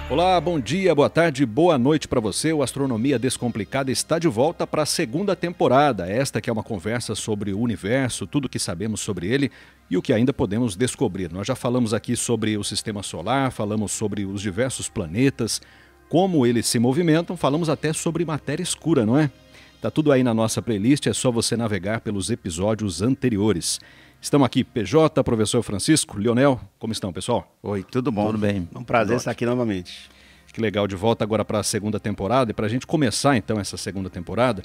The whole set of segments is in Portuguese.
Olá, bom dia, boa tarde, boa noite para você. O Astronomia Descomplicada está de volta para a segunda temporada. Esta que é uma conversa sobre o universo, tudo o que sabemos sobre ele e o que ainda podemos descobrir. Nós já falamos aqui sobre o sistema solar, falamos sobre os diversos planetas, como eles se movimentam, falamos até sobre matéria escura, não é? Tá tudo aí na nossa playlist, é só você navegar pelos episódios anteriores. Estamos aqui, PJ, professor Francisco, Leonel, como estão, pessoal? Oi, tudo bom? Tudo bem. É um prazer estar aqui novamente. Que legal, de volta agora para a segunda temporada. E para a gente começar então essa segunda temporada,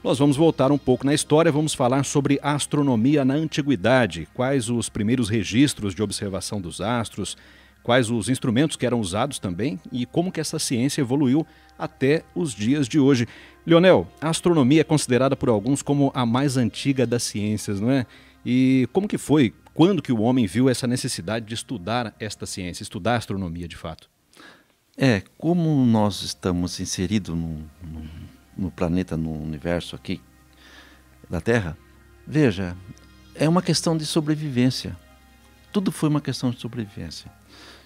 nós vamos voltar um pouco na história, vamos falar sobre a astronomia na antiguidade, quais os primeiros registros de observação dos astros, quais os instrumentos que eram usados também e como que essa ciência evoluiu até os dias de hoje. Leonel, a astronomia é considerada por alguns como a mais antiga das ciências, não é? E como que foi, quando que o homem viu essa necessidade de estudar esta ciência, estudar a astronomia de fato? Como nós estamos inseridos no planeta, no universo aqui da Terra, veja, é uma questão de sobrevivência. Tudo foi uma questão de sobrevivência.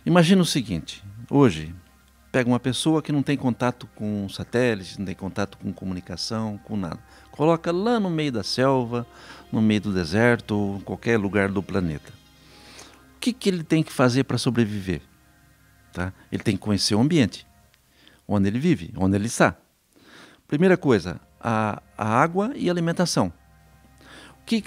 Imagina o seguinte, hoje, pega uma pessoa que não tem contato com satélites, não tem contato com comunicação, com nada. Coloca lá no meio da selva, no meio do deserto, ou em qualquer lugar do planeta. O que ele tem que fazer para sobreviver? Tá? Ele tem que conhecer o ambiente, onde ele vive, onde ele está. Primeira coisa, a água e a alimentação. O que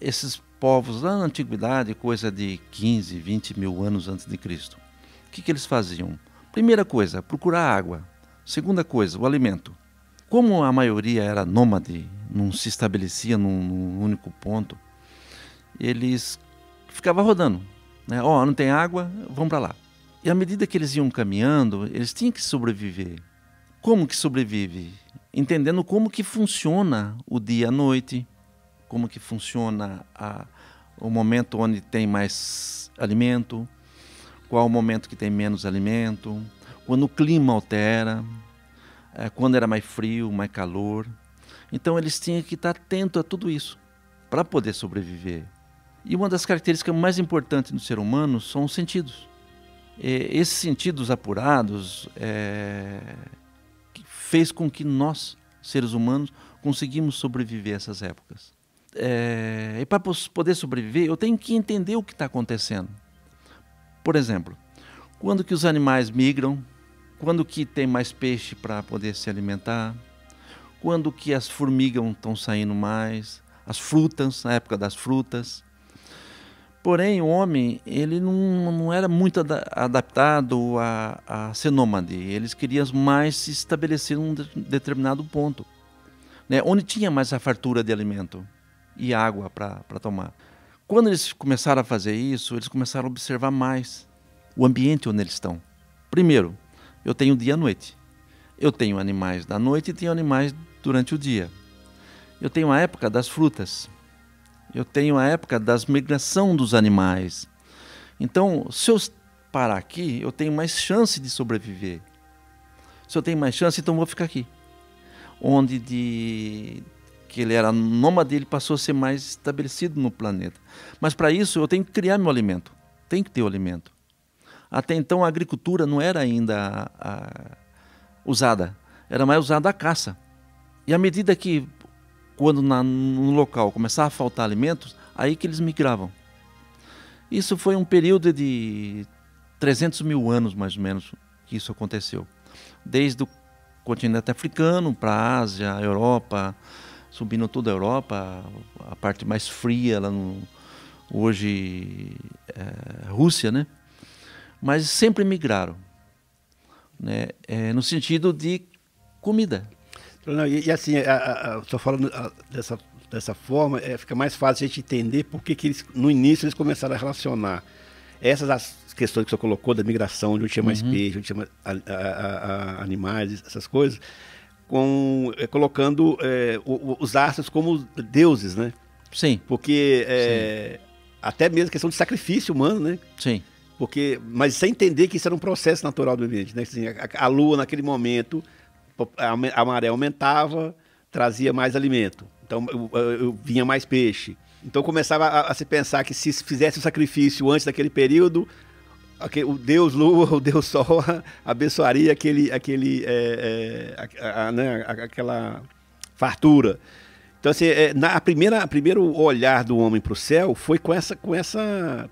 esses povos lá na antiguidade, coisa de 15, 20 mil anos antes de Cristo, o que eles faziam? Primeira coisa, procurar água. Segunda coisa, o alimento. Como a maioria era nômade, não se estabelecia num único ponto, eles ficavam rodando. Né? Não tem água, vamos para lá. E à medida que eles iam caminhando, eles tinham que sobreviver. Como que sobrevive? Entendendo como que funciona o dia e a noite, como que funciona o momento onde tem mais alimento, qual o momento que tem menos alimento, quando o clima altera, quando era mais frio, mais calor. Então eles tinham que estar atentos a tudo isso para poder sobreviver. E uma das características mais importantes do ser humano são os sentidos. Esses sentidos apurados fez com que nós, seres humanos, conseguimos sobreviver a essas épocas. E para poder sobreviver, eu tenho que entender o que está acontecendo. Por exemplo, quando que os animais migram, quando que tem mais peixe para poder se alimentar, quando que as formigas estão saindo mais, as frutas, na época das frutas. Porém, o homem ele não era muito adaptado a ser nômade. Eles queriam mais se estabelecer em um determinado ponto, né, onde tinha mais a fartura de alimento e água para tomar. Quando eles começaram a fazer isso, eles começaram a observar mais o ambiente onde eles estão. Primeiro, eu tenho dia e noite. Eu tenho animais da noite e tenho animais durante o dia. Eu tenho a época das frutas. Eu tenho a época das migração dos animais. Então, se eu parar aqui, eu tenho mais chance de sobreviver. Se eu tenho mais chance, então eu vou ficar aqui. Onde que ele era nômade, ele passou a ser mais estabelecido no planeta. Mas para isso eu tenho que criar meu alimento. Tenho que ter o alimento. Até então a agricultura não era ainda usada. Era mais usada a caça. E à medida que quando no local começava a faltar alimentos, aí que eles migravam. Isso foi um período de 300 mil anos, mais ou menos, que isso aconteceu. Desde o continente africano para a Ásia, a Europa, subindo toda a Europa, a parte mais fria, lá hoje Rússia, né? Mas sempre migraram, né? No sentido de comida. E assim, estou falando dessa forma, fica mais fácil a gente entender por que eles, no início, eles começaram a relacionar essas as questões que você colocou, da migração, onde tinha mais peixe, onde tinha mais animais, essas coisas, colocando os astros como deuses, né? Sim. Porque até mesmo questão de sacrifício humano, né? Sim. Mas sem entender que isso era um processo natural do ambiente, né? Assim, a Lua, naquele momento, a maré aumentava, trazia mais alimento. Então, vinha mais peixe. Então, começava a se pensar que se fizesse o sacrifício antes daquele período, o Deus Lua, o Deus Sol abençoaria aquela fartura. Então, assim, primeiro olhar do homem para o céu foi com essa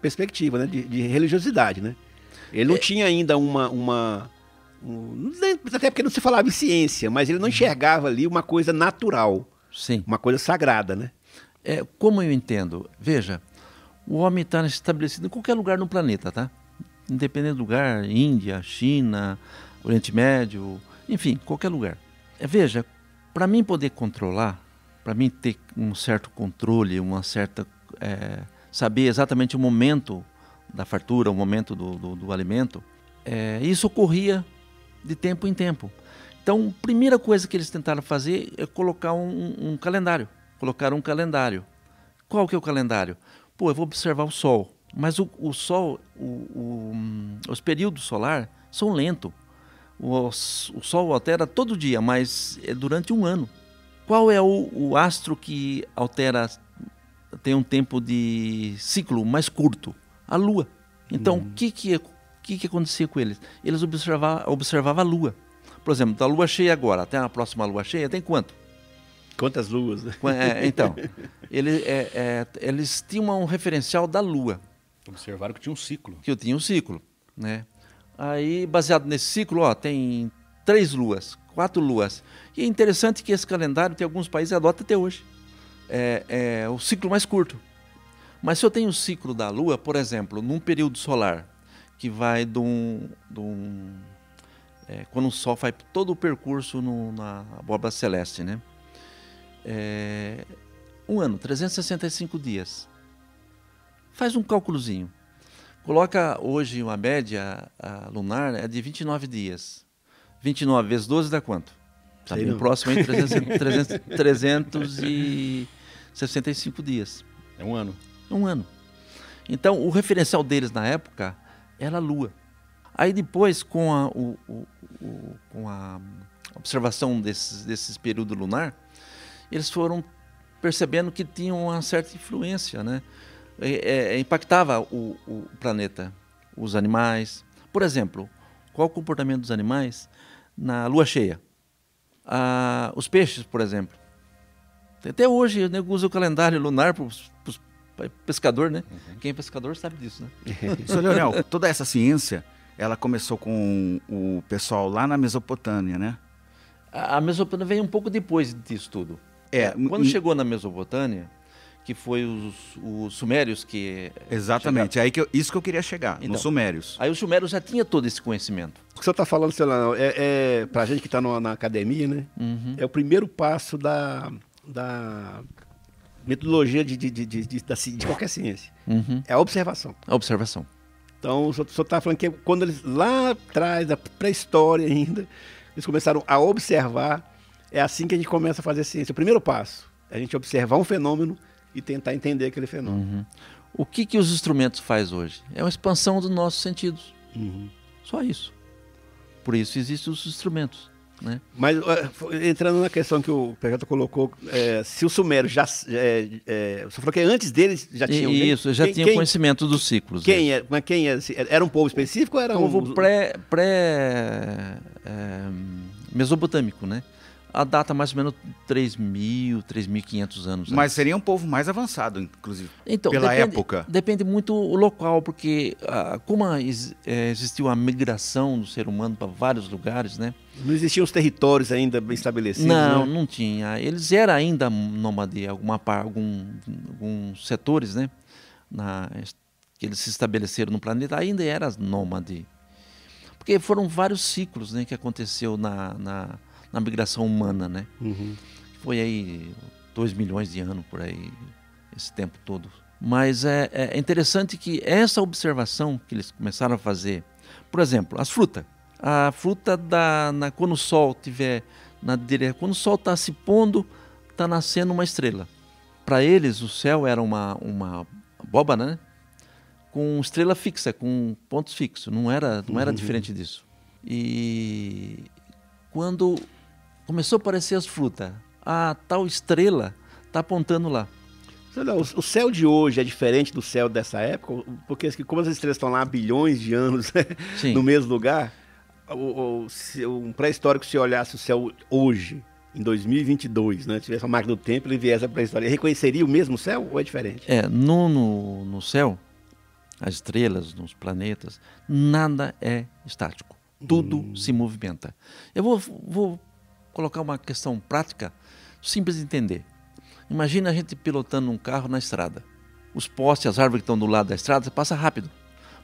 perspectiva, né, de religiosidade, né? Ele não tinha ainda até porque não se falava em ciência, mas ele não enxergava ali uma coisa natural, Sim. uma coisa sagrada, né? Como eu entendo, veja, o homem está estabelecido em qualquer lugar no planeta, tá? Independente do lugar, Índia, China, Oriente Médio, enfim, qualquer lugar. Veja, para mim poder controlar, para mim ter um certo controle, uma certa saber exatamente o momento da fartura, o momento do alimento, isso ocorria de tempo em tempo. Então, a primeira coisa que eles tentaram fazer é colocar um calendário. Colocaram um calendário. Qual que é o calendário? Eu vou observar o Sol. Mas o Sol, os períodos solares são lentos. O Sol altera todo dia, mas é durante um ano. Qual é o astro que tem um tempo de ciclo mais curto? A Lua. Então, o que acontecia com eles? Eles observavam a Lua. Por exemplo, da Lua cheia agora, até a próxima Lua cheia, tem quanto? Quantas luas? Então, eles tinham um referencial da Lua. Observaram que tinha um ciclo. Que eu tinha um ciclo, né? Aí, baseado nesse ciclo, tem 3 luas, 4 luas. E é interessante que esse calendário, tem alguns países que adotam até hoje. É o ciclo mais curto. Mas se eu tenho o ciclo da Lua, por exemplo, num período solar, que vai quando o Sol faz todo o percurso na borda celeste, né? Um ano, 365 dias. Faz um cálculozinho. Coloca hoje uma média lunar é de 29 dias. 29 vezes 12 dá quanto? Está bem próximo aí, 365 dias. É um ano. Um ano. Então, o referencial deles na época era a Lua. Aí depois, com a observação desses períodos lunar, eles foram percebendo que tinham uma certa influência, né? Impactava o planeta, os animais. Por exemplo, qual o comportamento dos animais na lua cheia? Os peixes, por exemplo. Até hoje, o nego usa o calendário lunar para os pescador, né? Quem é pescador sabe disso, né? Sr. Leonel, toda essa ciência, ela começou com o pessoal lá na Mesopotâmia, né? A Mesopotâmia veio um pouco depois disso tudo. Quando chegou na Mesopotâmia, que foi os sumérios que... Exatamente, isso que eu queria chegar, então, nos sumérios. Aí os sumérios já tinham todo esse conhecimento. O que você está falando, Sr. Leonel, para a gente que está na academia, né? É o primeiro passo da metodologia de qualquer ciência. É a observação. A observação. Então, o senhor está falando que quando eles, lá atrás, da pré-história ainda, eles começaram a observar, é assim que a gente começa a fazer ciência. O primeiro passo é a gente observar um fenômeno e tentar entender aquele fenômeno. O que os instrumentos fazem hoje? É uma expansão dos nossos sentidos. Só isso. Por isso existem os instrumentos. Né? Mas entrando na questão que o PJ colocou, se o sumério você falou que antes deles já tinham... Isso, já tinha conhecimento dos ciclos. Quem era um povo específico ou era um povo mesopotâmico, né? A data mais ou menos 3.000, 3.500 anos. Mas seria um povo mais avançado, inclusive, então, pela época. Depende muito o local, porque como existiu a migração do ser humano para vários lugares, né? Não existiam os territórios ainda bem estabelecidos, Não, né? Não tinha. Eles eram ainda nômade, alguns setores, né? Que eles se estabeleceram no planeta, ainda eram nômade. Porque foram vários ciclos, né, que aconteceu na migração humana, né? Foi aí 2 milhões de anos por aí, esse tempo todo. Mas é interessante que essa observação que eles começaram a fazer, por exemplo, as frutas. A fruta quando o sol estiver na direita, quando o sol está se pondo, está nascendo uma estrela. Para eles, o céu era uma abóbada, né? Com estrela fixa, com pontos fixos. Não era diferente disso. E quando começou a aparecer as frutas, a tal estrela está apontando lá. O céu de hoje é diferente do céu dessa época? Porque como as estrelas estão lá há bilhões de anos, né, no mesmo lugar, um pré-histórico, se olhasse o céu hoje, em 2022, né, tivesse uma máquina do tempo, ele viesse a pré-história, ele reconheceria o mesmo céu ou é diferente? No céu, as estrelas, nos planetas, nada é estático. Tudo se movimenta. Eu vou colocar uma questão prática, simples de entender. Imagina a gente pilotando um carro na estrada. Os postes, as árvores que estão do lado da estrada, você passa rápido.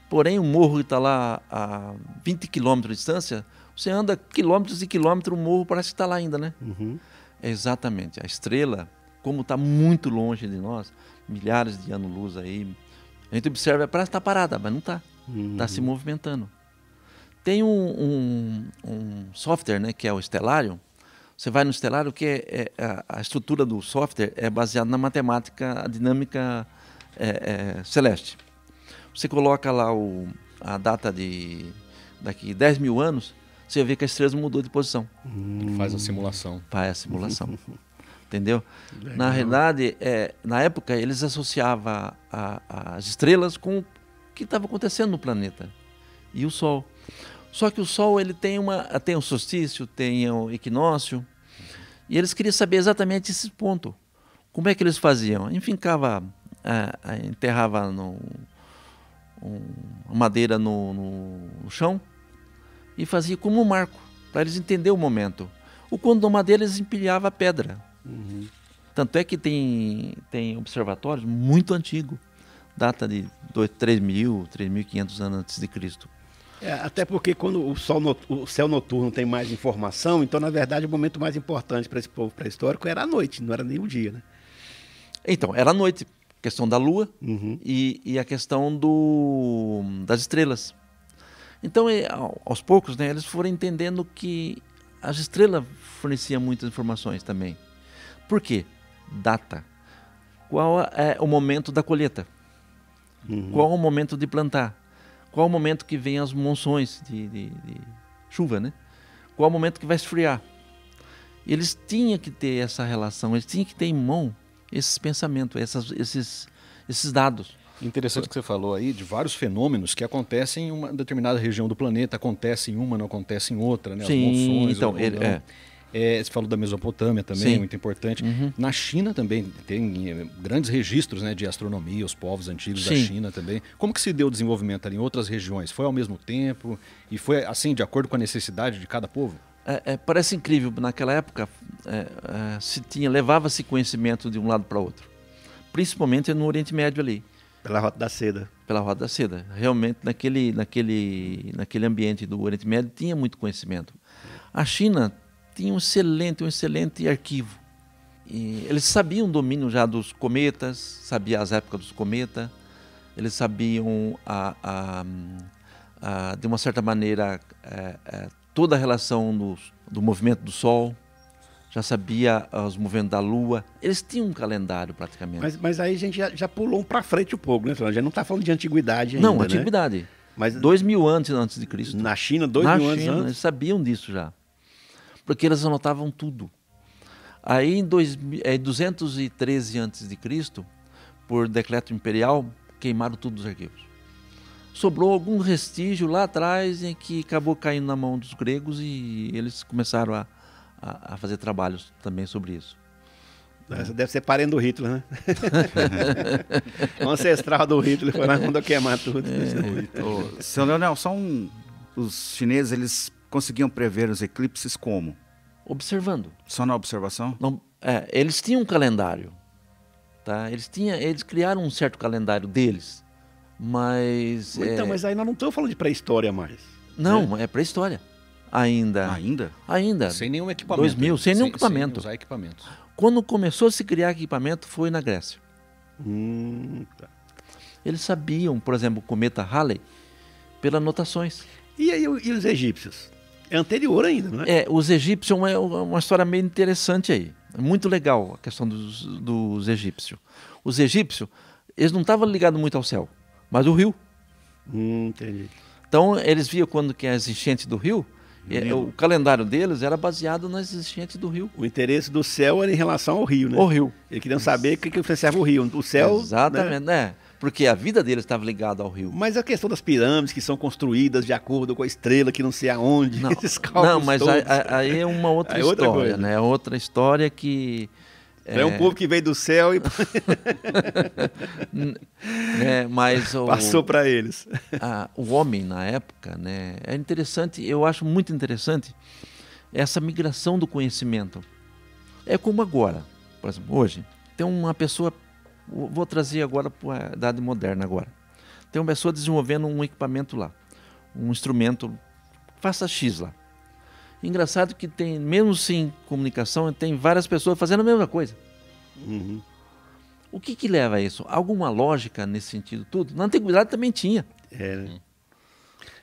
Porém, o morro que está lá a 20 quilômetros de distância, você anda quilômetros e quilômetros, o morro parece que está lá ainda, né? É exatamente. A estrela, como está muito longe de nós, milhares de anos-luz aí, a gente observa, parece que está parada, mas não está. Está se movimentando. Tem um software, né, que é o Stellarium. Você vai no Stellarium, que a estrutura do software é baseada na matemática, a dinâmica celeste. Você coloca lá a data de daqui 10 mil anos, você vê que a estrela mudou de posição. Faz a simulação. Faz a simulação. Entendeu? Legal. Na realidade, na época, eles associavam as estrelas com o que estava acontecendo no planeta e o Sol. Só que o Sol ele tem o solstício, tem o equinócio, e eles queriam saber exatamente esse ponto. Como é que eles faziam? Enfincava, enterrava uma madeira no chão e fazia como um marco, para eles entenderem o momento. O quando da madeira eles empilhavam a pedra. Tanto é que tem observatórios muito antigos, data de 3.000, 3.500 anos antes de Cristo. Até porque quando o céu noturno tem mais informação, então na verdade o momento mais importante para esse povo pré-histórico era a noite, não era nem o dia, né? Então, era a noite, questão da lua e a questão das estrelas. Então, aos poucos, né, eles foram entendendo que as estrelas forneciam muitas informações também. Por quê? Data. Qual é o momento da colheita? Qual é o momento de plantar? Qual é o momento que vem as monções de chuva, né? Qual é o momento que vai esfriar? Eles tinham que ter essa relação, eles tinham que ter em mão esses pensamentos, esses dados. Interessante que você falou aí de vários fenômenos que acontecem em uma determinada região do planeta, acontece em uma, não acontece em outra, né? Sim, as monções, então, você falou da Mesopotâmia também, Sim. muito importante. Na China também tem grandes registros, né, de astronomia, os povos antigos Sim. da China também. Como que se deu o desenvolvimento ali em outras regiões? Foi ao mesmo tempo? E foi assim, de acordo com a necessidade de cada povo? Parece incrível, naquela época levava-se conhecimento de um lado para outro. Principalmente no Oriente Médio ali. Pela Rota da Seda. Pela Rota da Seda. Realmente naquele ambiente do Oriente Médio tinha muito conhecimento. A China tinha um excelente arquivo. E eles sabiam o domínio já dos cometas, sabiam as épocas dos cometas, eles sabiam, de uma certa maneira, toda a relação do movimento do Sol, já sabia os movimentos da Lua. Eles tinham um calendário praticamente. Mas aí a gente já pulou para frente um pouco, né? Já não está falando de antiguidade ainda, Não, antiguidade. Né? Mas 2000 antes de Cristo. Na China, 2000 anos antes? Eles sabiam disso já. Porque eles anotavam tudo. Aí em 213 a.C., por decreto imperial, queimaram todos os arquivos. Sobrou algum restígio lá atrás em que acabou caindo na mão dos gregos e eles começaram a fazer trabalhos também sobre isso. Essa deve ser parente do Hitler, né? O ancestral do Hitler foi lá quando queimar tudo. Seu Leonel, os chineses, eles conseguiam prever os eclipses como? Observando. Só na observação? Não, eles tinham um calendário. Tá? Eles criaram um certo calendário deles. Mas... Mas aí nós não estamos falando de pré-história mais. Não, é pré-história. Ainda. Ainda? Sem nenhum equipamento. 2000, sem nenhum equipamento. Sem usar equipamentos. Quando começou a se criar equipamento foi na Grécia. Tá. Eles sabiam, por exemplo, o cometa Halley, pelas anotações. E os egípcios? É anterior ainda, não é? Os egípcios é uma história meio interessante aí. É muito legal a questão dos egípcios. Os egípcios, eles não estavam ligados muito ao céu, mas o rio. Entendi. Então, eles viam quando que as enchentes do rio, O calendário deles era baseado nas enchentes do rio. O interesse do céu era em relação ao rio, né? O rio. Eles queriam saber o que influenciava o rio. O céu. Exatamente, né? Porque a vida deles estava ligada ao rio. Mas a questão das pirâmides que são construídas de acordo com a estrela, que não sei aonde, Não, esses cálculos não, mas todos. aí é uma outra Aí é outra história, coisa. né? É outra história que... É um povo que veio do céu e mas passou para eles. O homem na época, né, é interessante, eu acho muito interessante essa migração do conhecimento. É como agora, por exemplo, hoje, tem uma pessoa, vou trazer agora para a idade moderna agora, tem uma pessoa desenvolvendo um equipamento lá, um instrumento, faça X lá. Engraçado que tem, mesmo sem comunicação, tem várias pessoas fazendo a mesma coisa. Uhum. O que leva a isso? Alguma lógica nesse sentido tudo? Na antiguidade também tinha. Né?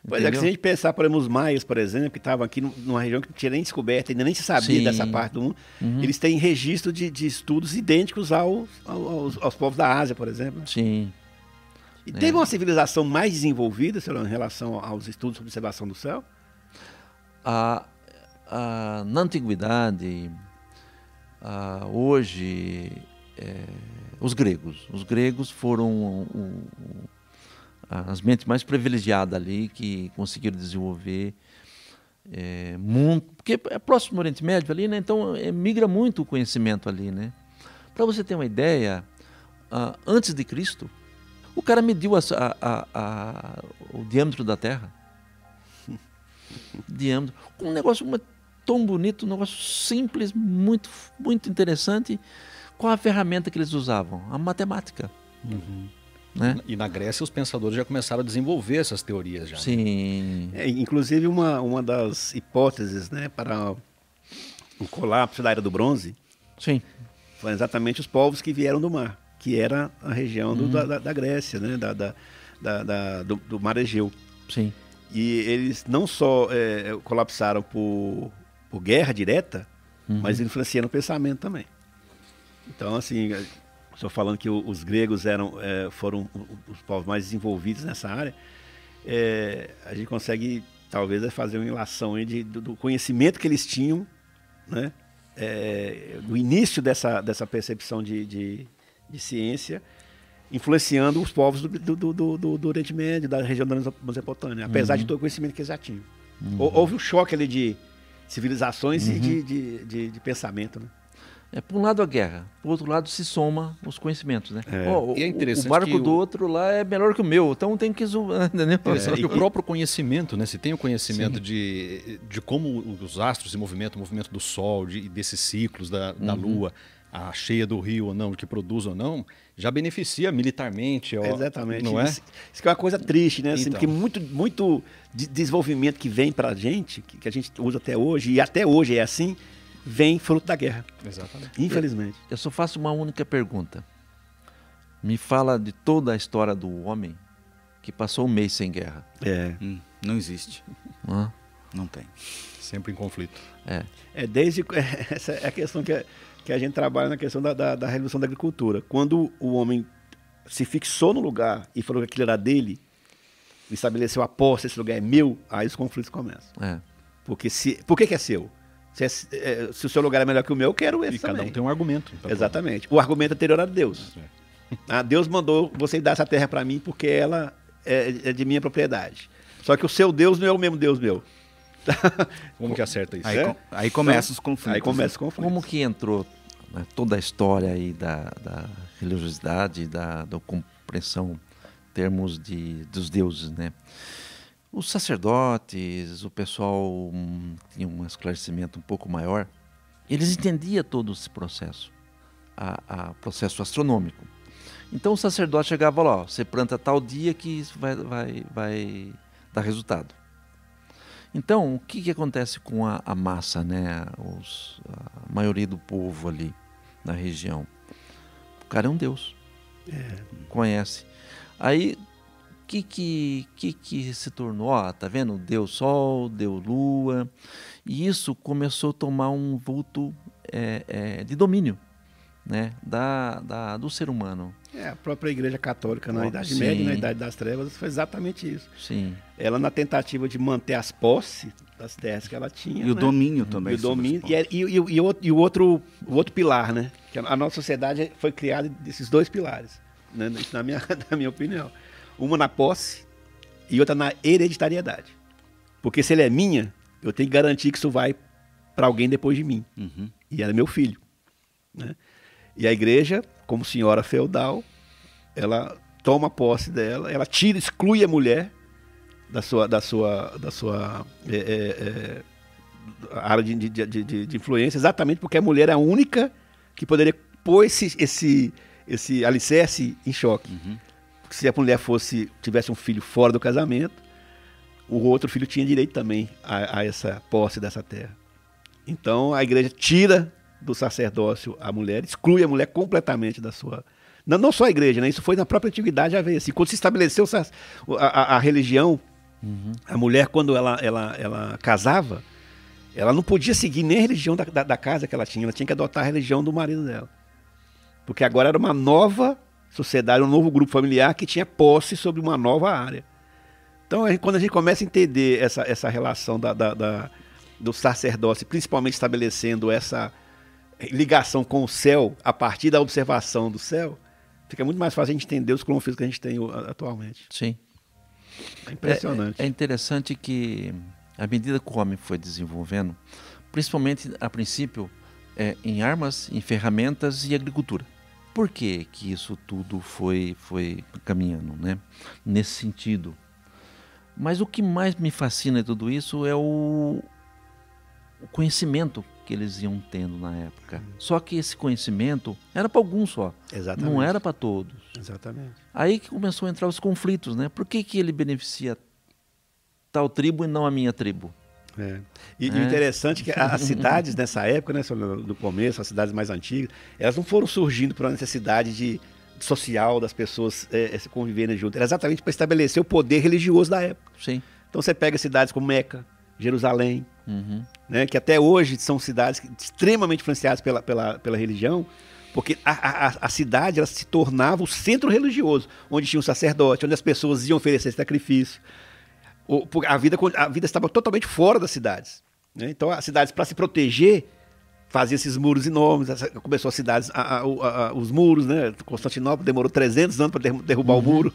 Pois é, que se a gente pensar, por exemplo, os maias, por exemplo, que estavam aqui numa região que não tinha nem descoberta, ainda nem se sabia dessa parte do mundo, eles têm registro de estudos idênticos aos povos da Ásia, por exemplo. Sim. E teve uma civilização mais desenvolvida, sei lá, em relação aos estudos sobre observação do céu? Na antiguidade, hoje, os gregos foram as mentes mais privilegiadas ali, que conseguiram desenvolver muito, porque é próximo do Oriente Médio ali, né? Então migra muito o conhecimento ali, né? Para você ter uma ideia, antes de Cristo, o cara mediu o diâmetro da Terra. Diâmetro. Um negócio tão bonito, um negócio simples, muito, muito interessante. Qual a ferramenta que eles usavam? A matemática. Né? E na Grécia os pensadores já começaram a desenvolver essas teorias já. Sim. Inclusive uma das hipóteses, né, para o colapso da Era do Bronze, Sim. foram exatamente os povos que vieram do mar, que era a região da Grécia, né, do Mar Egeu. Sim. E eles não só colapsaram por guerra direta, mas influenciando o pensamento também. Então, assim, estou falando que os gregos foram os povos mais desenvolvidos nessa área, a gente consegue, talvez, fazer uma ilação aí do conhecimento que eles tinham, né, do início dessa percepção de ciência, influenciando os povos do Oriente Médio, da região da Mesopotâmia, apesar de todo o conhecimento que eles já tinham. Houve um choque ali de civilizações e de pensamento, né? Por um lado a guerra, por outro lado se soma os conhecimentos, né? E é interessante o barco que do outro lá é melhor que o meu, então tem que entendeu? E o próprio conhecimento, né? Se tem o conhecimento de como os astros se movimentam, o movimento do Sol, desses ciclos da Lua, a cheia do rio ou não, que produz ou não, já beneficia militarmente. Exatamente. Não é? Isso que é uma coisa triste, né? Assim, Então. porque muito desenvolvimento que vem pra gente, que a gente usa até hoje, e até hoje é assim, vem fruto da guerra. Exatamente. Infelizmente. Eu só faço uma única pergunta. Me fala de toda a história do homem que passou um mês sem guerra. Não existe. Hã? Não tem. Sempre em conflito. Essa é a questão que a gente trabalha na questão da revolução da agricultura. Quando o homem se fixou no lugar e falou que aquilo era dele, estabeleceu a posse, esse lugar é meu, aí os conflitos começam. Porque por que é seu? Se o seu lugar é melhor que o meu, eu quero esse E cada também. um tem um argumento. Exatamente. O argumento anterior era Deus. Deus mandou você dar essa terra para mim porque ela é de minha propriedade. Só que o seu Deus não é o mesmo Deus meu. Como que acerta isso? Aí começam os conflitos. Aí começa o conflito. Como que entrou, né, toda a história aí da religiosidade, da compreensão em termos dos deuses, né? Os sacerdotes, o pessoal tinha um esclarecimento um pouco maior, eles entendiam todo esse processo, processo astronômico. Então o sacerdote chegava lá, você planta tal dia que isso vai dar resultado. Então, o que acontece com a massa, né? A maioria do povo ali na região? O cara é um deus, conhece. Aí, o que se tornou? Tá vendo? Deu sol, deu lua, e isso começou a tomar um vulto de domínio. né, do ser humano. A própria Igreja Católica na Idade Sim. Média, na Idade das Trevas, foi exatamente isso. Sim. Ela, na tentativa de manter as posses das terras que ela tinha. E o né? domínio também. E o domínio. sobre os povos. E o outro pilar, né? Que a nossa sociedade foi criada desses dois pilares, né? Isso na minha opinião. Uma na posse e outra na hereditariedade. Porque se ele é minha, eu tenho que garantir que isso vai para alguém depois de mim. Uhum. E ela é meu filho, né? E a igreja, como senhora feudal, ela toma posse dela, ela exclui a mulher da sua área de influência, exatamente porque a mulher é a única que poderia pôr esse alicerce em choque. Uhum. Porque se a mulher tivesse um filho fora do casamento, o outro filho tinha direito também a essa posse dessa terra. Então a igreja tira do sacerdócio a mulher, exclui a mulher completamente da sua... Não só a igreja, né? Isso foi na própria antiguidade, já veio assim. Quando se estabeleceu a religião, a mulher, quando ela casava, ela não podia seguir nem a religião da casa que ela tinha que adotar a religião do marido dela. Porque agora era uma nova sociedade, um novo grupo familiar que tinha posse sobre uma nova área. Então, quando a gente começa a entender essa relação do sacerdócio, principalmente estabelecendo essa ligação com o céu, a partir da observação do céu, fica muito mais fácil a gente entender os conflitos que a gente tem atualmente. Sim. É impressionante. É interessante que, à medida que o homem foi desenvolvendo, principalmente a princípio, em armas, em ferramentas e agricultura. Por que isso tudo foi caminhando, né? Nesse sentido? Mas o que mais me fascina de tudo isso é o conhecimento que eles iam tendo na época. Só que esse conhecimento era para alguns só. Exatamente. Não era para todos. Exatamente. Aí que começou a entrar os conflitos, né? Por que ele beneficia tal tribo e não a minha tribo? E o interessante é que as cidades nessa época, né, do começo, as cidades mais antigas, elas não foram surgindo por uma necessidade social das pessoas se conviverem juntas. Era exatamente para estabelecer o poder religioso da época. Sim. Então você pega cidades como Meca, Jerusalém, né, que até hoje são cidades extremamente influenciadas pela religião, porque a cidade ela se tornava o centro religioso, onde tinha um sacerdote, onde as pessoas iam oferecer sacrifício. A vida estava totalmente fora das cidades, né? Então as cidades, para se proteger, faziam esses muros enormes. Começou as cidades, os muros, né? Constantinopla demorou 300 anos para derrubar o muro.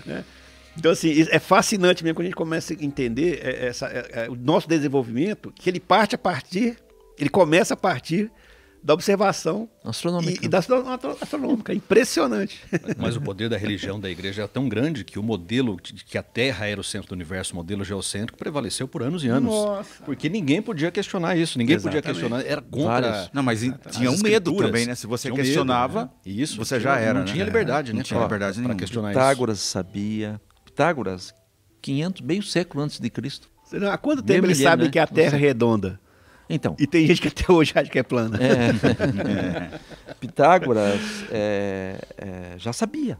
Né? Então, assim, é fascinante mesmo quando a gente começa a entender o nosso desenvolvimento, que ele começa a partir da observação astronômica. e da astronômica. É impressionante. Mas o poder da religião da igreja era tão grande que o modelo de que a Terra era o centro do universo, o modelo geocêntrico, prevaleceu por anos e anos. Nossa. Porque ninguém podia questionar isso, ninguém Exatamente. podia questionar, era contra... Não, mas tinha um medo também, né? Se você Tinha um questionava, medo, né? Isso, você já era, não né? tinha liberdade, né? Não tinha liberdade para nenhuma. questionar isso. Pitágoras sabia. Pitágoras, meio século antes de Cristo. Há quanto tempo eles sabem, né, que a Terra é redonda? Então. E tem gente que até hoje acha que é plana. Pitágoras já sabia.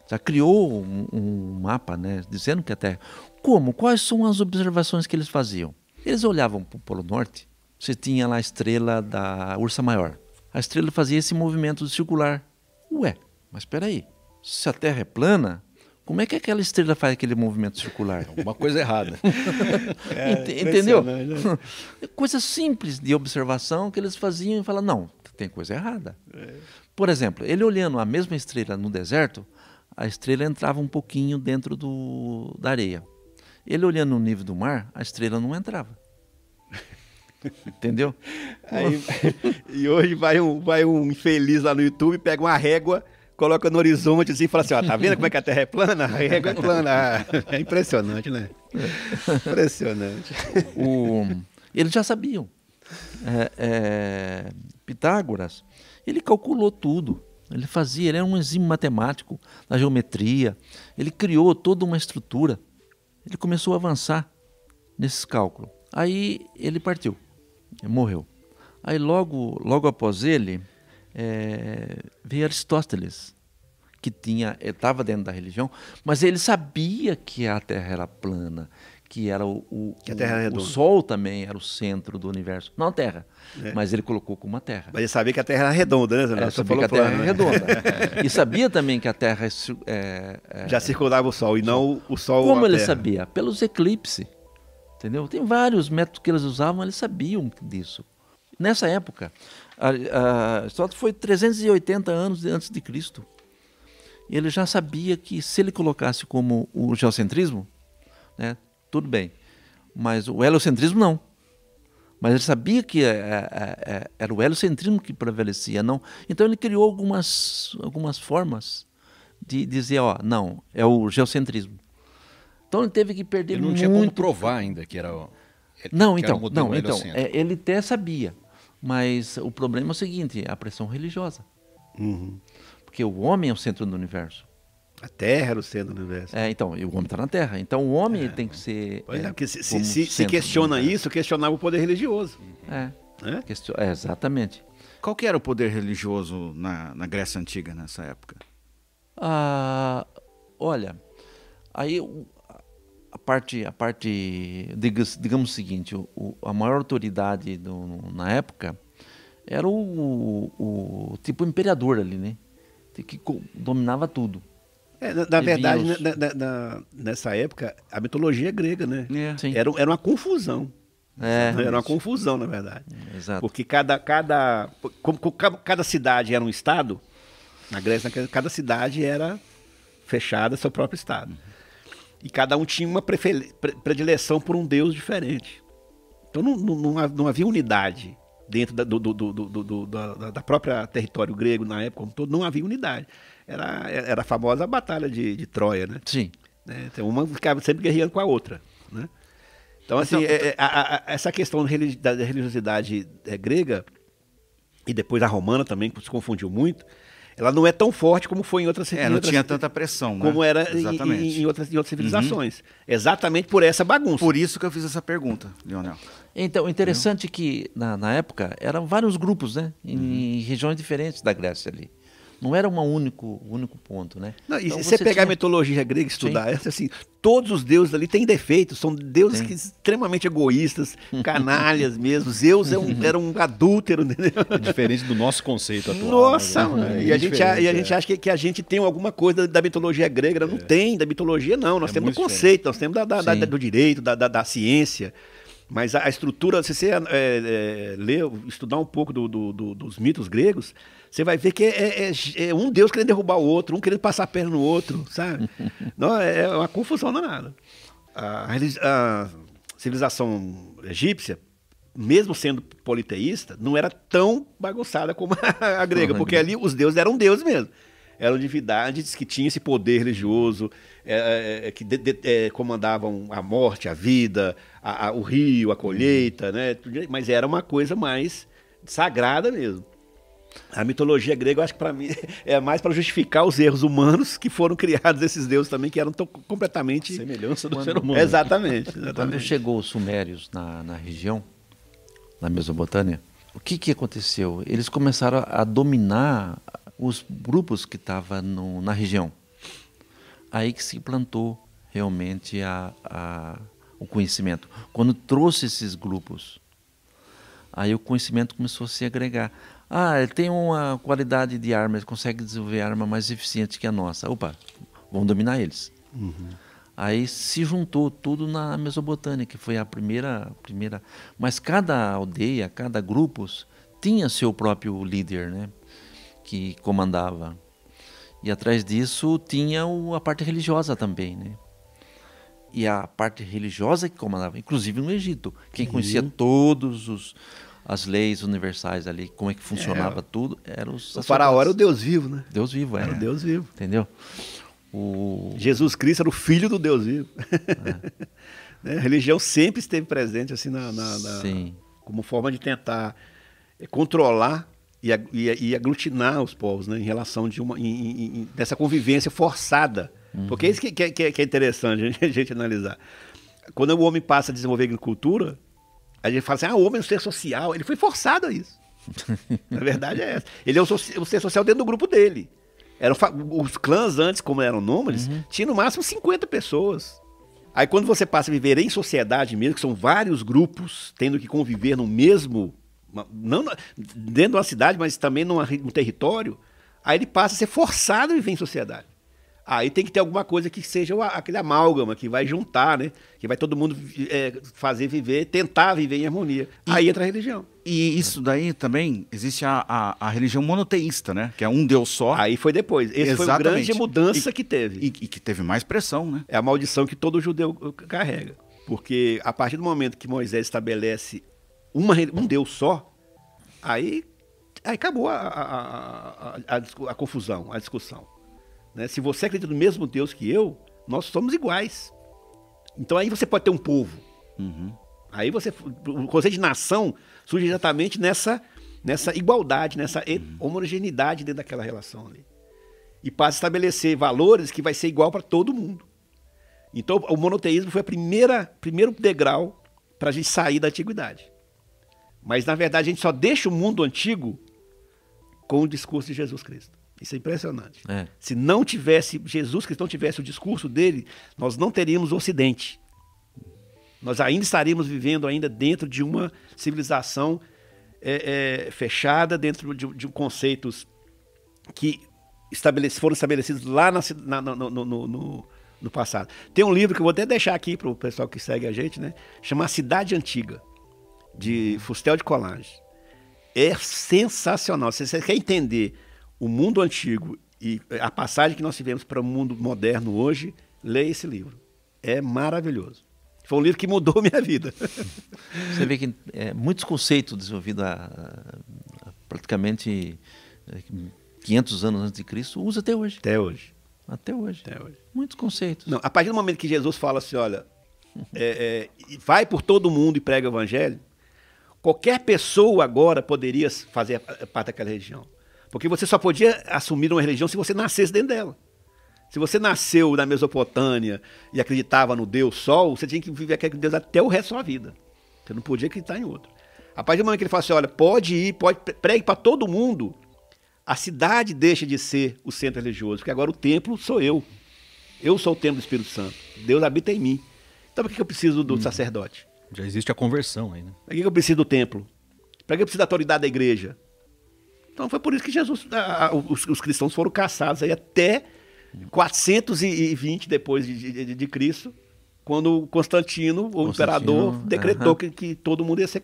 Já criou um mapa, né, dizendo que a Terra... Como? Quais são as observações que eles faziam? Eles olhavam para o Polo Norte, você tinha lá a estrela da Ursa Maior. A estrela fazia esse movimento circular. Ué, mas espera aí. Se a Terra é plana, como é que aquela estrela faz aquele movimento circular? Uma coisa errada. Entendeu? Coisa simples de observação que eles faziam e falavam, não, tem coisa errada. Por exemplo, ele olhando a mesma estrela no deserto, a estrela entrava um pouquinho dentro da areia. Ele olhando no nível do mar, a estrela não entrava. Entendeu? E hoje vai um infeliz lá no YouTube, pega uma régua, coloca no horizonte assim, e fala assim, ó, tá vendo como é que a Terra é plana? A régua é plana. É impressionante, né? Impressionante. Eles já sabiam. Pitágoras, ele calculou tudo. Ele era um exímio matemático na geometria. Ele criou toda uma estrutura. Ele começou a avançar nesses cálculos. Aí ele partiu, morreu. Aí logo após ele, veio Aristóteles, que estava dentro da religião, mas ele sabia que a Terra era plana, que era Que a Terra era o redonda. Sol também era o centro do universo. Não a Terra, É. mas ele colocou como a Terra. Mas ele sabia que a Terra era redonda, né, Zé Nelson? Você Sabia que a falou Terra plano, é né? redonda. E sabia também que a Terra Já circundava o Sol, e não o Sol Como a ele Terra. sabia? Pelos eclipses. Entendeu? Tem vários métodos que eles usavam, eles sabiam disso. Nessa época, Aristóteles foi 380 anos antes de Cristo. Ele já sabia que se ele colocasse como o geocentrismo, né, tudo bem. Mas o heliocentrismo não. Mas ele sabia que era o heliocentrismo que prevalecia, não. Então ele criou algumas formas de dizer, ó, não, é o geocentrismo. Então ele teve que perder Ele não muito. tinha como provar ainda que era o Não, que era o então, modelo não, então heliocêntrico. ele até sabia. Mas o problema é o seguinte, a pressão religiosa. Uhum. Porque o homem é o centro do universo. A Terra era o centro do universo. Então, e o homem está na Terra. Então o homem tem que ser. Pois é, porque se como centro do questiona universo. isso, questionava o poder religioso. Né? Exatamente. Qual que era o poder religioso na Grécia Antiga nessa época? Olha, aí a parte digamos o seguinte, a maior autoridade na época era o tipo imperador ali, né? Que dominava tudo. Na verdade, nessa época, a mitologia grega, né? Sim. Era uma confusão. É, Era uma confusão, na verdade. exato. Porque como cada cidade era um estado, na Grécia, cada cidade era fechada seu próprio estado. E cada um tinha uma predileção por um deus diferente. Então não havia unidade dentro da própria território grego na época como todo, não havia unidade. Era a famosa batalha de Troia, né? Sim. Então uma ficava sempre guerreando com a outra, né? Então, assim, essa questão da religiosidade grega, e depois a romana também, que se confundiu muito, ela não é tão forte como foi em outras Não tinha tanta pressão, né? como era em outras civilizações. Exatamente por essa bagunça. Por isso que eu fiz essa pergunta, Leonel. Então, interessante que na época eram vários grupos, né? Em regiões diferentes da Grécia ali. Não era um único ponto, né? Não, e Então, se você pegar tinha- a mitologia grega e estudar, assim, todos os deuses ali têm defeitos, são deuses extremamente egoístas, canalhas mesmo. Zeus era um adúltero, entendeu? É diferente do nosso conceito atual. Nossa, né? mano. É E a gente diferente, acha que a gente tem alguma coisa da mitologia grega. Não tem, da mitologia não. Nós temos do muito conceito, nós temos Sim. do direito, da ciência. Mas a estrutura, se você ler, estudar um pouco dos mitos gregos, você vai ver que é um deus querendo derrubar o outro, um querendo passar a perna no outro, sabe? Não, é uma confusão danada. A civilização egípcia, mesmo sendo politeísta, não era tão bagunçada como a grega, porque ali os deuses eram deuses mesmo. Eram divindades que tinham esse poder religioso, que comandavam a morte, a vida, o rio, a colheita, né? Mas era uma coisa mais sagrada mesmo. A mitologia grega, eu acho que para mim é mais para justificar os erros humanos que foram criados esses deuses também, que eram tão completamente... Semelhança do ser humano. Exatamente. Quando chegou os sumérios na região, na Mesopotâmia, o que aconteceu? Eles começaram a dominar os grupos que estavam na região. Aí que se plantou realmente o conhecimento. Quando trouxe esses grupos, aí o conhecimento começou a se agregar. Ele tem uma qualidade de arma, ele consegue desenvolver arma mais eficiente que a nossa. Opa, vamos dominar eles. Aí se juntou tudo na Mesopotâmia, que foi a primeira. Mas cada aldeia, cada grupo tinha seu próprio líder, né? Que comandava. E atrás disso tinha a parte religiosa também, né? E a parte religiosa que comandava, inclusive no Egito. Quem conhecia todos as leis universais ali, como é que funcionava tudo, eram os O faraó era o Deus vivo, né? Deus vivo, Era o Deus vivo. entendeu? Jesus Cristo era o filho do Deus vivo. Né? A religião sempre esteve presente assim Sim. como forma de tentar controlar e aglutinar os povos, né? Em relação dessa convivência forçada. Porque é isso que é interessante a gente analisar. Quando o homem passa a desenvolver agricultura, a gente fala assim, o homem é um ser social. Ele foi forçado a isso. Na verdade é essa. Ele é um ser social dentro do grupo dele. Os clãs antes, como eram nômades, tinham no máximo 50 pessoas. Aí quando você passa a viver em sociedade mesmo, que são vários grupos tendo que conviver no mesmo, não dentro de uma cidade, mas também num território, aí ele passa a ser forçado a viver em sociedade. Aí tem que ter alguma coisa que seja aquele amálgama, que vai juntar, né? Que vai todo mundo fazer viver, tentar viver em harmonia. Aí entra a religião. E isso daí também, existe a religião monoteísta, né? Que é um Deus só. Aí foi depois. Essa foi a grande mudança que teve. E que teve mais pressão, né? É a maldição que todo judeu carrega. Porque a partir do momento que Moisés estabelece um Deus só, aí acabou a confusão, a discussão. Né? Se você acredita no mesmo Deus que eu, nós somos iguais. Então aí você pode ter um povo. Uhum. Aí o conceito de nação surge exatamente nessa igualdade, nessa homogeneidade dentro daquela relação ali. E passa a estabelecer valores que vai ser igual para todo mundo. Então o monoteísmo foi o primeiro degrau para a gente sair da antiguidade. Mas na verdade a gente só deixa o mundo antigo com o discurso de Jesus Cristo. Isso é impressionante. Se não tivesse Jesus Cristo, não tivesse o discurso dele, nós não teríamos o Ocidente. Nós ainda estaríamos vivendo ainda dentro de uma civilização fechada, dentro de conceitos que foram estabelecidos lá no passado. Tem um livro que eu vou até deixar aqui para o pessoal que segue a gente, né? Chama A Cidade Antiga, de Fustel de Coulanges. É sensacional. Se você quer entender o mundo antigo e a passagem que nós tivemos para o mundo moderno hoje, leia esse livro. É maravilhoso. Foi um livro que mudou minha vida. Você vê que muitos conceitos desenvolvidos praticamente 500 anos antes de Cristo, usa até hoje. Até hoje. Até hoje. Muitos conceitos. Não, a partir do momento que Jesus fala assim, olha, vai por todo mundo e prega o evangelho, qualquer pessoa agora poderia fazer parte daquela religião. Porque você só podia assumir uma religião se você nascesse dentro dela. Se você nasceu na Mesopotâmia e acreditava no Deus Sol, você tinha que viver aquele Deus até o resto da sua vida. Você não podia acreditar em outro. A partir do momento que ele fala assim, olha, pregue para todo mundo, a cidade deixa de ser o centro religioso, porque agora o templo sou eu. Eu sou o templo do Espírito Santo. Deus habita em mim. Então por que eu preciso do sacerdote? Já existe a conversão aí, né? Para que eu preciso do templo? Para que eu preciso da autoridade da igreja? Então foi por isso que os cristãos foram caçados aí até 420 depois de Cristo, quando Constantino, o imperador, decretou que todo mundo ia ser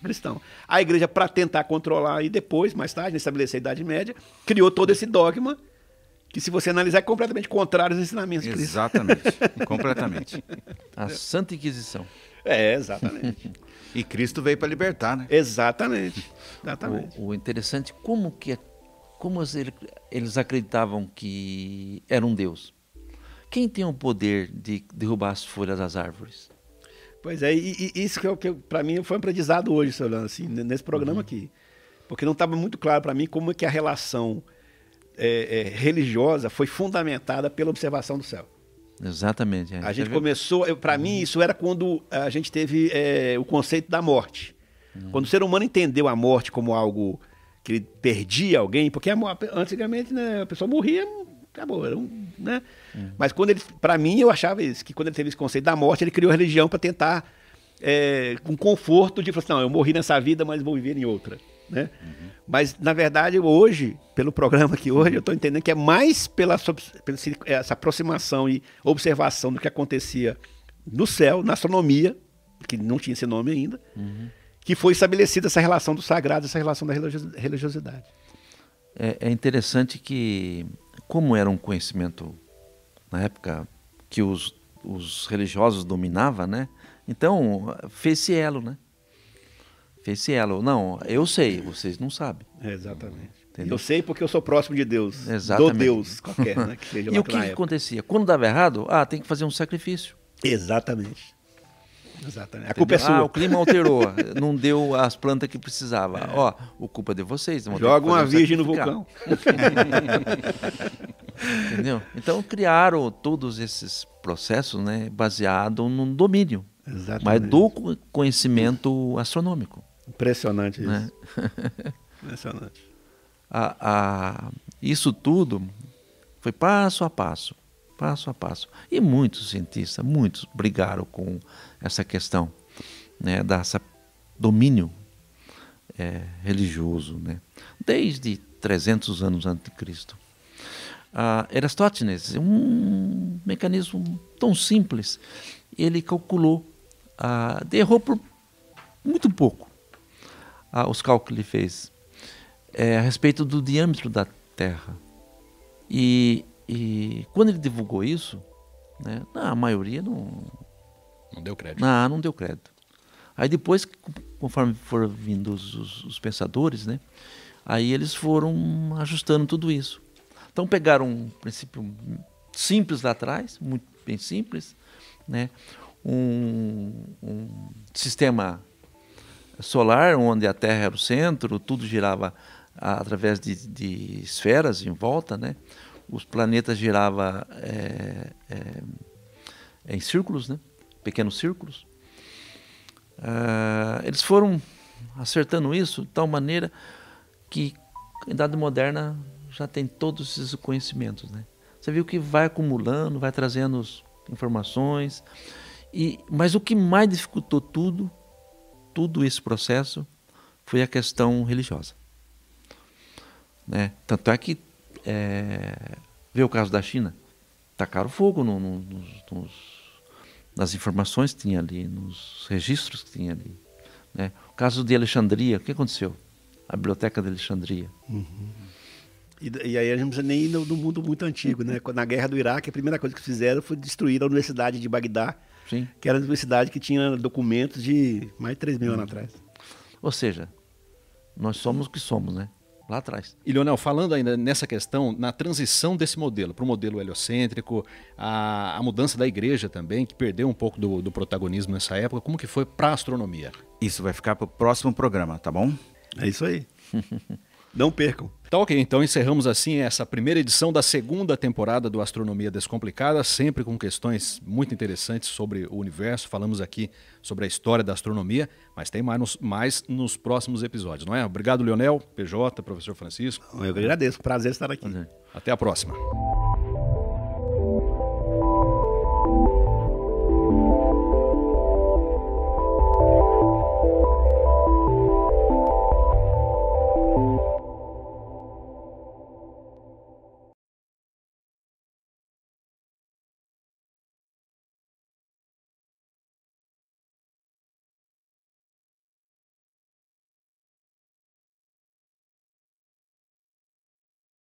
cristão. A igreja, para tentar controlar, e depois, mais tarde, estabelecer a Idade Média, criou todo esse dogma, que se você analisar é completamente contrário aos ensinamentos de Cristo. Exatamente, completamente. A Santa Inquisição. Exatamente. E Cristo veio para libertar, né? Exatamente. O interessante, como eles acreditavam que era um Deus? Quem tem o poder de derrubar as folhas das árvores? Pois é, e isso que para mim foi um aprendizado hoje, Solano, assim, nesse programa aqui. Porque não estava muito claro para mim como é que a relação religiosa foi fundamentada pela observação do céu. Exatamente. A gente começou, para mim, isso era quando a gente teve o conceito da morte. Quando o ser humano entendeu a morte como algo que ele perdia alguém, porque antigamente, né, a pessoa morria, acabou, né? Mas para mim, eu achava isso, que quando ele teve esse conceito da morte, ele criou a religião para tentar, com conforto, de falar assim, não, eu morri nessa vida, mas vou viver em outra, né? Mas, na verdade, hoje, pelo programa aqui hoje, eu estou entendendo que é mais pela essa aproximação e observação do que acontecia no céu, na astronomia, que não tinha esse nome ainda, que foi estabelecida essa relação do sagrado, essa relação da religiosidade. É interessante que, como era um conhecimento, na época, que os religiosos dominavam, né? Então, fez-se elo, né? Fez-se elo. Não, eu sei, vocês não sabem. Exatamente. Entendeu? Eu sei porque eu sou próximo de Deus. Exatamente. Do Deus qualquer, né? Que seja E o que acontecia? Quando dava errado, tem que fazer um sacrifício. Exatamente. A culpa é sua. O clima alterou, não deu as plantas que precisava. O culpa é de vocês. Joga uma virgem no vulcão. Entendeu? Então criaram todos esses processos, né, baseados no domínio, mas do conhecimento astronômico. Impressionante isso. Né? Impressionante. Isso tudo foi passo a passo. passo a passo. E muitos cientistas, muitos brigaram com essa questão, né, desse domínio religioso, né, desde 300 anos antes de Cristo. Eratóstenes, um mecanismo tão simples, ele calculou, errou por muito pouco os cálculos que ele fez a respeito do diâmetro da Terra. E quando ele divulgou isso, né, a maioria não deu crédito. Não deu crédito. Aí depois, conforme foram vindo os pensadores, né, aí eles foram ajustando tudo isso. Então pegaram um princípio simples lá atrás, muito bem simples, né, um sistema solar onde a Terra era o centro, tudo girava através de esferas em volta, né? Os planetas giravam em círculos, né? Pequenos círculos. Eles foram acertando isso de tal maneira que a Idade Moderna já tem todos esses conhecimentos, né? Você viu que vai acumulando, vai trazendo informações, mas o que mais dificultou todo esse processo foi a questão religiosa, né? Tanto é que vê o caso da China, tacaram fogo nas informações que tinha ali, nos registros que tinha ali, né? O caso de Alexandria, o que aconteceu? A Biblioteca de Alexandria. Uhum. E aí a gente não precisa nem ir no mundo muito antigo, né? Na Guerra do Iraque, a primeira coisa que fizeram foi destruir a Universidade de Bagdá, Sim. Que era a universidade que tinha documentos de mais de 3.000 anos atrás. Ou seja, nós somos o que somos, né? Lá atrás. E, Leonel, falando ainda nessa questão, na transição desse modelo para o modelo heliocêntrico, a mudança da igreja também, que perdeu um pouco do protagonismo nessa época, como que foi para a astronomia? Isso vai ficar para o próximo programa, tá bom? É isso aí. Não percam. Tá ok, então encerramos assim essa primeira edição da segunda temporada do Astronomia Descomplicada, sempre com questões muito interessantes sobre o universo. Falamos aqui sobre a história da astronomia, mas tem mais nos próximos episódios, não é? Obrigado, Leonel, PJ, professor Francisco. Eu agradeço, prazer estar aqui. Até a próxima.